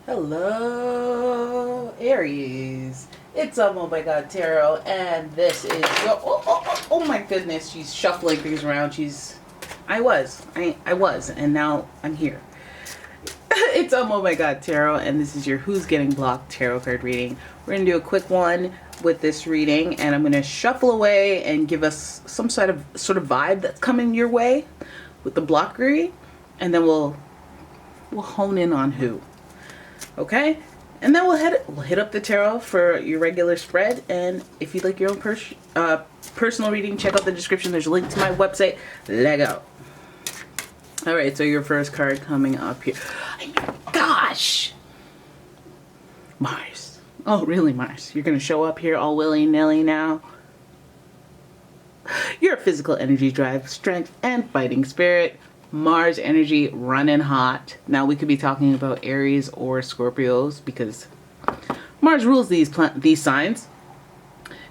Hello, Aries. It's umomgtarot, and this is your. Oh my goodness, she's shuffling things around. I was, and now I'm here. It's umomgtarot, and this is your Who's Getting Blocked tarot card reading. We're gonna do a quick one with this reading, and I'm gonna shuffle away and give us some sort of vibe that's coming your way with the blockery, and then we'll hone in on who. Okay, and then we'll hit up the tarot for your regular spread. And if you'd like your own personal reading, check out the description. There's a link to my website. Lego. All right, so your first card coming up here. Gosh, Mars. Oh, really, Mars? You're gonna show up here all willy-nilly now? Your physical energy, drive, strength, and fighting spirit. Mars energy running hot. Now we could be talking about Aries or Scorpios because Mars rules these signs.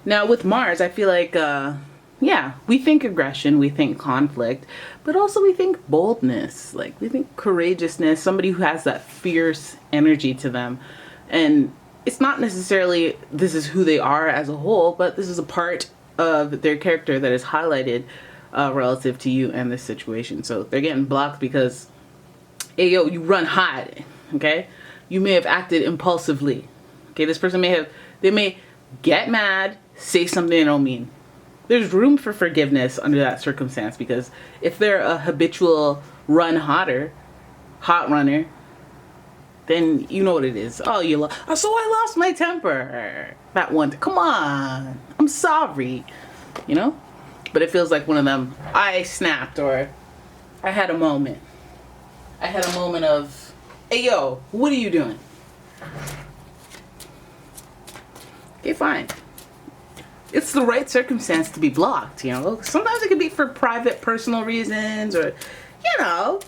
Now with Mars, I feel like, yeah, we think aggression, we think conflict, but also we think boldness. Like we think courageousness, somebody who has that fierce energy to them. And it's not necessarily this is who they are as a whole, but this is a part of their character that is highlighted relative to you and this situation. So they're getting blocked because, hey, yo, you run hot, okay? You may have acted impulsively, okay? This person they may get mad, say something they don't mean. There's room for forgiveness under that circumstance because if they're a habitual hot runner, then you know what it is. Oh, so I lost my temper. That one, come on, I'm sorry, you know? But it feels like one of them, I snapped, or I had a moment. I had a moment of, hey, yo, what are you doing? Okay, fine. It's the right circumstance to be blocked, you know? Sometimes it can be for private, personal reasons, or, you know,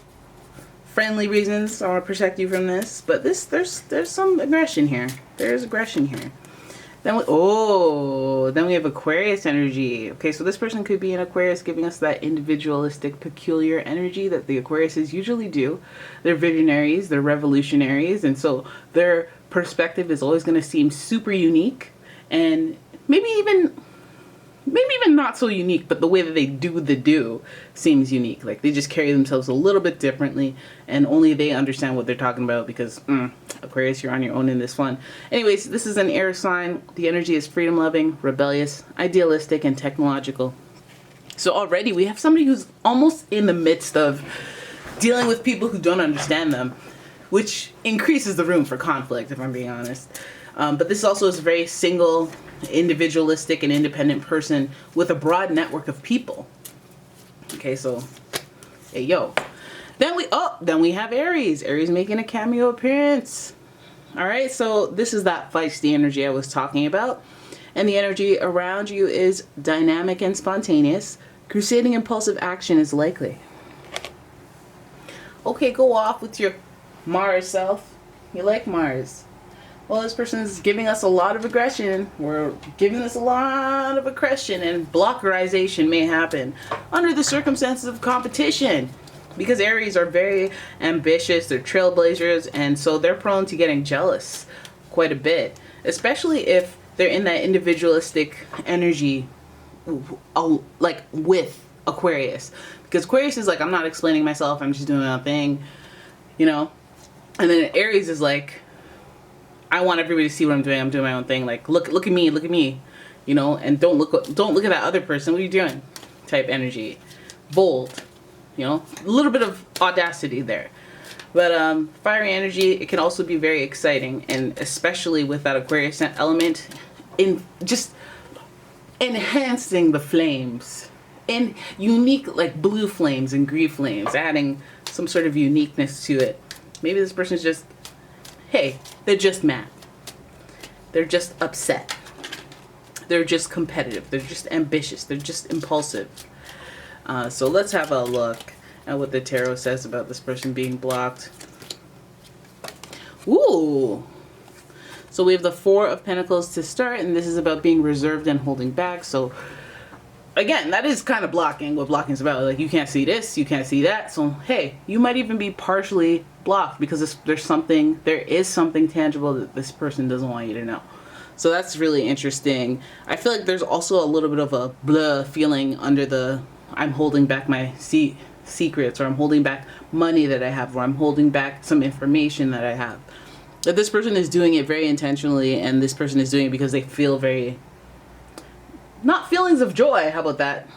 friendly reasons. I want to protect you from this. But there's some aggression here. There's aggression here. Then we have Aquarius energy. Okay, so this person could be an Aquarius, giving us that individualistic, peculiar energy that the Aquariuses usually do. They're visionaries, they're revolutionaries, and so their perspective is always going to seem super unique, and maybe even not so unique, but the way that they do seems unique. Like they just carry themselves a little bit differently, and only they understand what they're talking about because Aquarius, you're on your own in this one. Anyways, this is an air sign. The energy is freedom-loving, rebellious, idealistic, and technological. So already we have somebody who's almost in the midst of dealing with people who don't understand them, which increases the room for conflict, if I'm being honest. But this also is a very single, individualistic, and independent person with a broad network of people. Okay, so, hey, yo. Then we have Aries. Aries making a cameo appearance. All right, so this is that feisty energy I was talking about. And the energy around you is dynamic and spontaneous. Crusading impulsive action is likely. Okay, go off with your Mars self. You like Mars. Well, this person is giving us a lot of aggression. We're giving us a lot of aggression, and blockerization may happen under the circumstances of competition. Because Aries are very ambitious, they're trailblazers, and so they're prone to getting jealous quite a bit. Especially if they're in that individualistic energy, like with Aquarius. Because Aquarius is like, I'm not explaining myself, I'm just doing my own thing, you know? And then Aries is like, I want everybody to see what I'm doing my own thing. Like, look at me, you know, and don't look at that other person. What are you doing? Type energy. Bold, you know, a little bit of audacity there. But fiery energy, it can also be very exciting, and especially with that Aquarius element, in just enhancing the flames, in unique, like blue flames and green flames, adding some sort of uniqueness to it. Maybe this person's just, hey, they're just mad. They're just upset. They're just competitive. They're just ambitious. They're just impulsive. So let's have a look at what the tarot says about this person being blocked. Ooh. So we have the Four of Pentacles to start, and this is about being reserved and holding back. So again, that is kind of blocking, what blocking is about. Like, you can't see this, you can't see that. So, hey, you might even be partially blocked because there is something tangible that this person doesn't want you to know. So that's really interesting. I feel like there's also a little bit of a blah feeling under the, I'm holding back my secrets, or I'm holding back money that I have, or I'm holding back some information that I have. That this person is doing it very intentionally, and this person is doing it because they feel very, not feelings of joy, how about that?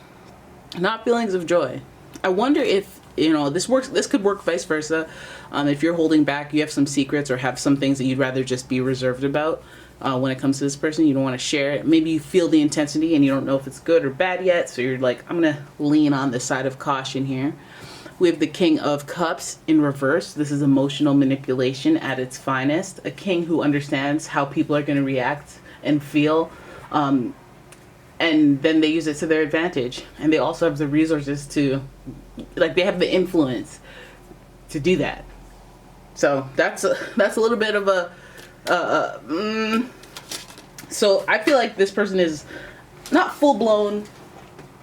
Not feelings of joy. I wonder if, this could work vice versa. If you're holding back, you have some secrets or have some things that you'd rather just be reserved about. When it comes to this person, you don't want to share it. Maybe you feel the intensity and you don't know if it's good or bad yet, so you're like, I'm gonna lean on the side of caution here. We have the King of Cups in reverse. This is emotional manipulation at its finest. A king who understands how people are going to react and feel, and then they use it to their advantage. And they also have the resources to, like, they have the influence to do that. So that's a little bit of a so I feel like this person is not full-blown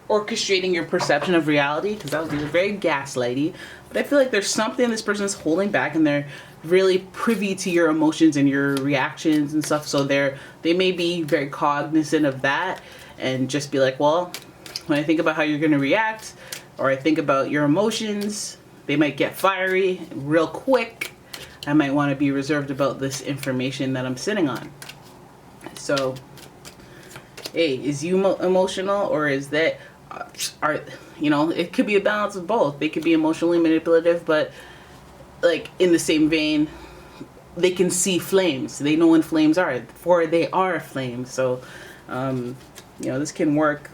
orchestrating your perception of reality, because that would be very gaslighty, but I feel like there's something this person is holding back, and they're really privy to your emotions and your reactions and stuff. So they may be very cognizant of that and just be like, well, when I think about how you're going to react, or I think about your emotions, they might get fiery real quick. I might want to be reserved about this information that I'm sitting on. So, hey, is you emotional, or is that, it could be a balance of both. They could be emotionally manipulative, but like in the same vein, they can see flames. They know when flames are, for they are flames. So, this can work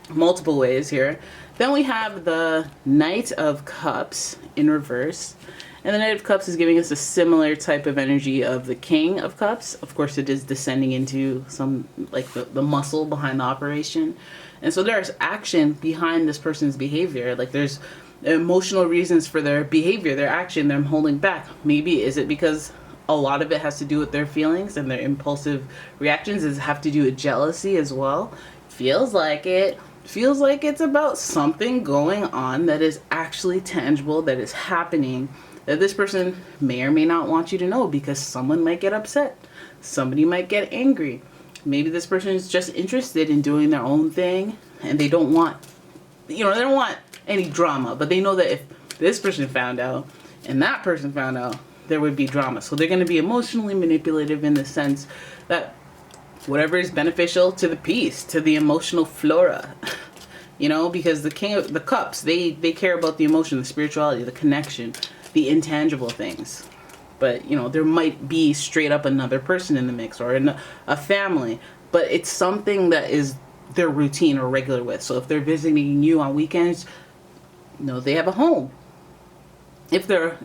multiple ways here. Then we have the Knight of Cups in reverse. And the Knight of Cups is giving us a similar type of energy of the King of Cups. Of course, it is descending into some, like, the muscle behind the operation. And so there's action behind this person's behavior. Like, there's emotional reasons for their behavior, their action, them holding back. Maybe is it because a lot of it has to do with their feelings and their impulsive reactions? Does it have to do with jealousy as well? Feels like it. Feels like it's about something going on that is actually tangible, that is happening, that this person may or may not want you to know, because someone might get upset. Somebody might get angry. Maybe this person is just interested in doing their own thing, and they don't want, they don't want any drama, but they know that if this person found out and that person found out, there would be drama. So they're going to be emotionally manipulative in the sense that whatever is beneficial to the peace, to the emotional flora, because the King of the Cups, they care about the emotion, the spirituality, the connection, the intangible things. But there might be straight up another person in the mix, or in a family, but it's something that is their routine or regular with. So if they're visiting you on weekends, they have a home. If they're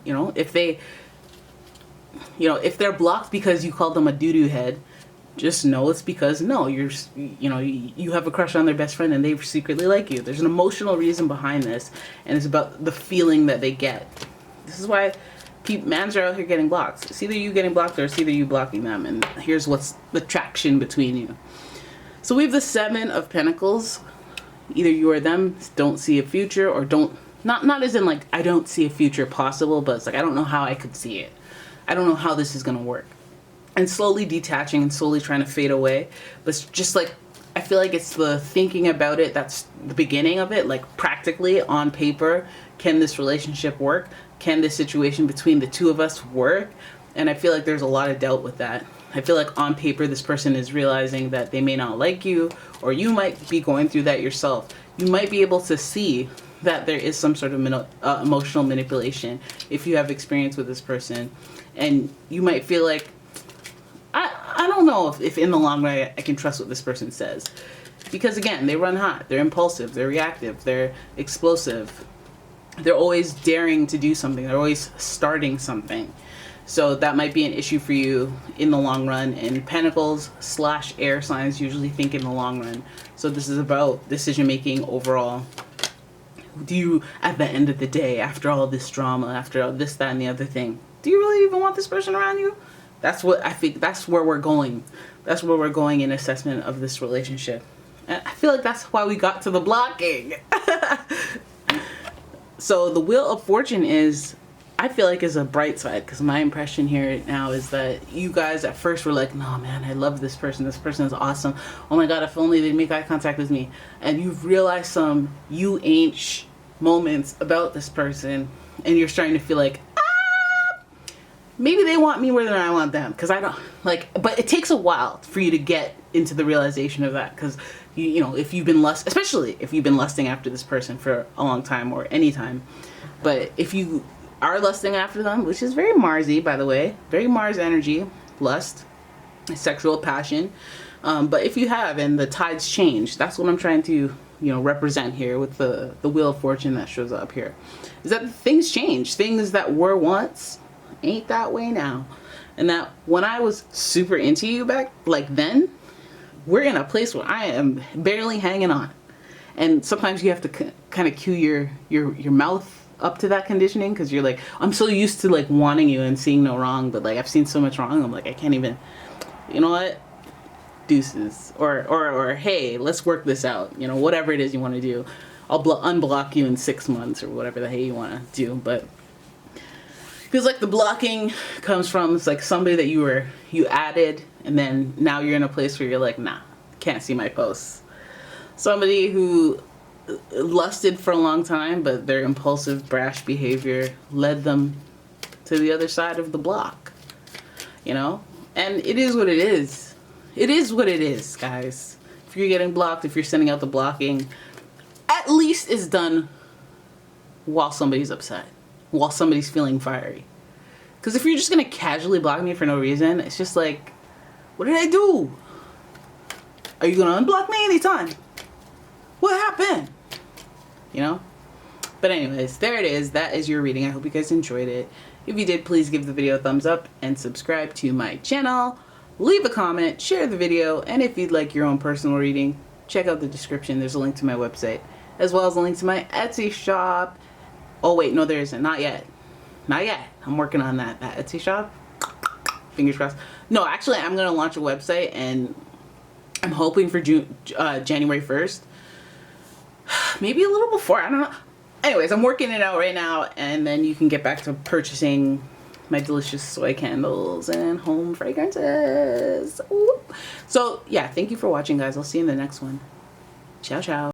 if they're blocked because you called them a doo-doo head, just know it's because you have a crush on their best friend and they secretly like you. There's an emotional reason behind this, and it's about the feeling that they get. This is why mans are out here getting blocked. It's either you getting blocked or it's either you blocking them, and here's what's the traction between you. So we have the Seven of Pentacles. Either you or them don't see a future, or not as in like I don't see a future possible, but it's like I don't know how I could see it. I don't know how this is gonna work. And slowly detaching and slowly trying to fade away. But it's just like, I feel like it's the thinking about it that's the beginning of it. Like, practically on paper, can this relationship work? Can this situation between the two of us work? And I feel like there's a lot of doubt with that. I feel like on paper this person is realizing that they may not like you, or you might be going through that yourself. You might be able to see that there is some sort of emotional manipulation if you have experience with this person. And you might feel like, I don't know if in the long run I can trust what this person says. Because again, they run hot, they're impulsive, they're reactive, they're explosive. They're always daring to do something, they're always starting something. So that might be an issue for you in the long run. And Pentacles / air signs usually think in the long run. So this is about decision making overall. Do you, at the end of the day, after all this drama, after all this, that, and the other thing, do you really even want this person around you? That's what I think. That's where we're going. That's where we're going in assessment of this relationship. And I feel like that's why we got to the blocking. So the Wheel of Fortune is, I feel like, is a bright side, because my impression here now is that you guys at first were like, no man, I love this person. This person is awesome. Oh my God, if only they'd make eye contact with me. And you've realized some you ain't moments about this person, and you're starting to feel like, maybe they want me more than I want them, because I don't like, but it takes a while for you to get into the realization of that, because you know, if you've been especially if you've been lusting after this person for a long time or any time, but if you are lusting after them, which is very Marsy, by the way, very Mars energy, lust, sexual passion, but if you have, and the tides change, that's what I'm trying to, represent here with the Wheel of Fortune that shows up here, is that things change. Things that were once ain't that way now. And that when I was super into you back then, we're in a place where I am barely hanging on. And sometimes you have to kind of cue your mouth up to that conditioning, because you're like, I'm so used to like wanting you and seeing no wrong, but like I've seen so much wrong, I'm like, I can't even, you know what, deuces, or hey, let's work this out, whatever it is you want to do. I'll unblock you in 6 months or whatever the hey you want to do. But feels like the blocking comes from, it's like somebody that you added, and then now you're in a place where you're like, nah, can't see my posts. Somebody who lusted for a long time, but their impulsive, brash behavior led them to the other side of the block, and it is what it is. It is what it is, guys. If you're getting blocked, if you're sending out the blocking, at least it's done while somebody's upset, while somebody's feeling fiery. Because if you're just gonna casually block me for no reason, it's just like, what did I do? Are you gonna unblock me anytime? What happened? But anyways, there it is. That is your reading. I hope you guys enjoyed it. If you did, please give the video a thumbs up and subscribe to my channel. Leave a comment, share the video, and if you'd like your own personal reading, check out the description. There's a link to my website, as well as a link to my Etsy shop. Oh wait, no there isn't. Not yet. Not yet. I'm working on that Etsy shop. Fingers crossed. No, actually, I'm going to launch a website, and I'm hoping for January 1st. Maybe a little before. I don't know. Anyways, I'm working it out right now, and then you can get back to purchasing my delicious soy candles and home fragrances. Ooh. So, yeah, thank you for watching, guys. I'll see you in the next one. Ciao, ciao.